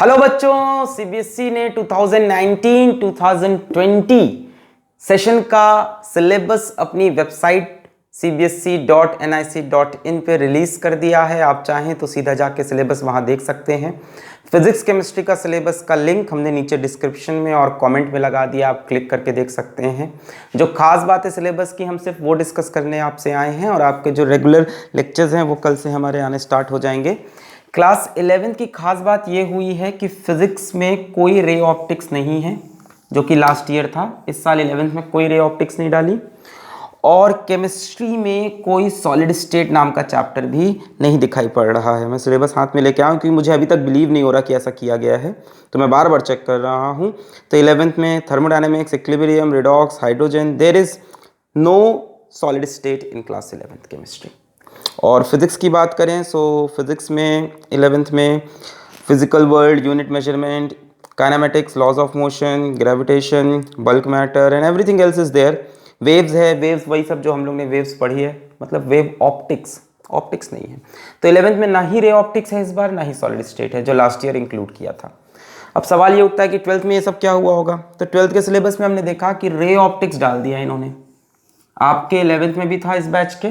Hello बच्चों, CBSE ने 2019-2020 session का सिलेबस अपनी वेबसाइट cbse.nic.in पे रिलीज कर दिया है। आप चाहें तो सीधा जाके सिलेबस वहां देख सकते हैं। फिजिक्स केमिस्ट्री का सिलेबस का लिंक हमने नीचे डिस्क्रिप्शन में और कमेंट में लगा दिया, आप क्लिक करके देख सकते हैं। जो खास बात है सिलेबस की, हम सिर्फ वो डिस्कस करने आपसे आए हैं और आपके जो रेगुलर लेक्चर्स हैं वो कल से हमारे आने स्टार्ट हो जाएंगे। क्लास 11 की खास बात ये हुई है कि फिजिक्स में कोई रे ऑप्टिक्स नहीं है, जो कि लास्ट ईयर था। इस साल 11th में कोई रे ऑप्टिक्स नहीं डाली। और केमिस्ट्री में कोई सॉलिड स्टेट नाम का चैप्टर भी नहीं दिखाई पड़ रहा है। मैं सिलेबस हाथ में लेके आऊँ क्योंकि मुझे अभी तक बिलीव नहीं हो रहा कि ऐसा किया गया है, तो मैं बार बार चेक कर रहा हूँ। तो 11th में thermodynamics, equilibrium, redox, hydrogen, there is no solid state in class 11th chemistry. और फिज़िक्स की बात करें सो फिज़िक्स में 11th में physical world, unit measurement, kinematics, laws of motion, gravitation, bulk matter and everything else is there. Waves है, waves वही सब जो हम लोग ने वेव्स पढ़ी है, मतलब वेव ऑप्टिक्स नहीं है। तो 11th में ना ही रे ऑप्टिक्स है इस बार, ना ही सॉलिड स्टेट है, जो लास्ट ईयर इंक्लूड किया था। अब सवाल ये उठता है कि 12th में ये सब क्या हुआ होगा। तो 12th के सिलेबस में हमने देखा कि रे ऑप्टिक्स डाल दिया इन्होंने। आपके 11th में भी था इस बैच के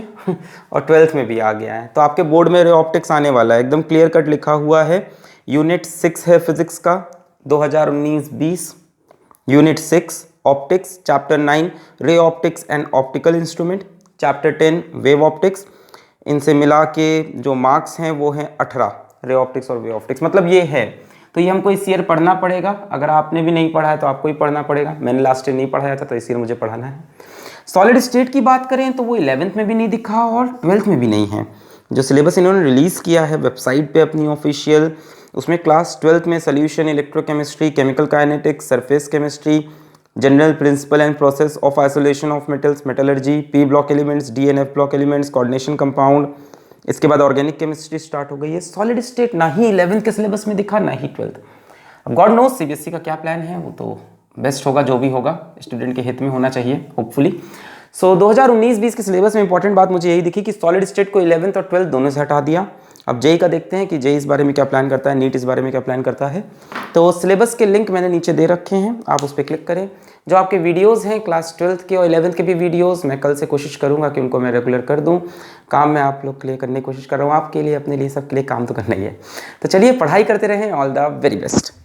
और 12th में भी आ गया है। तो आपके बोर्ड में रे ऑप्टिक्स आने वाला है, एकदम क्लियर कट लिखा हुआ है। यूनिट 6 है फिजिक्स का 2019-20, unit 6 optics, chapter 9 ray optics and optical instrument, chapter 10 wave optics. इनसे मिला के जो मार्क्स हैं वो हैं 18, रे ऑप्टिक्स और वेव ऑप्टिक्स, मतलब ये है। तो ये हमको इस ईयर पढ़ना पड़ेगा। अगर आपने भी नहीं पढ़ा है तो आपको ही पढ़ना पड़ेगा। मैंने लास्ट ईयर नहीं पढ़ाया था तो इस ईयर मुझे पढ़ाना है। सॉलिड स्टेट की बात करें तो वो 11th में भी नहीं दिखा और 12th में भी नहीं है। जो सिलेबस इन्होंने रिलीज़ किया है वेबसाइट पे अपनी ऑफिशियल, उसमें क्लास 12th में solution, electrochemistry, chemical kinetics, surface chemistry, general principle and process of isolation of metals, metallurgy, P block elements, D and F block elements, coordination compound. इसके बाद organic chemistry start हो गई है। Solid state ना ही 11th के syllabus में दिखा, ना ही 12th। अब गॉड नोज सीबीएसई का क्या प्लान है, वो तो बेस्ट होगा, जो भी होगा स्टूडेंट के हित में होना चाहिए होपफुली। सो 2019-20 के सिलेबस में इंपॉर्टेंट बात मुझे यही दिखी कि सॉलिड स्टेट को 11th और 12th दोनों से हटा दिया। अब जेई का देखते हैं कि जेई इस बारे में क्या प्लान करता है, नीट इस बारे में क्या प्लान करता है। तो सिलेबस के लिंक मैंने नीचे दे रखे हैं, आप उस पर क्लिक करें। जो आपके वीडियोस हैं क्लास 12th के और 11th के भी वीडियोस, मैं कल से कोशिश करूंगा कि उनको मैं रेगुलर कर दूं। काम मैं आप लोग के लिए करने की कोशिश कर रहा हूँ, आपके लिए, अपने लिए, सबके लिए काम तो करना ही है। तो चलिए पढ़ाई करते रहें। All the very best.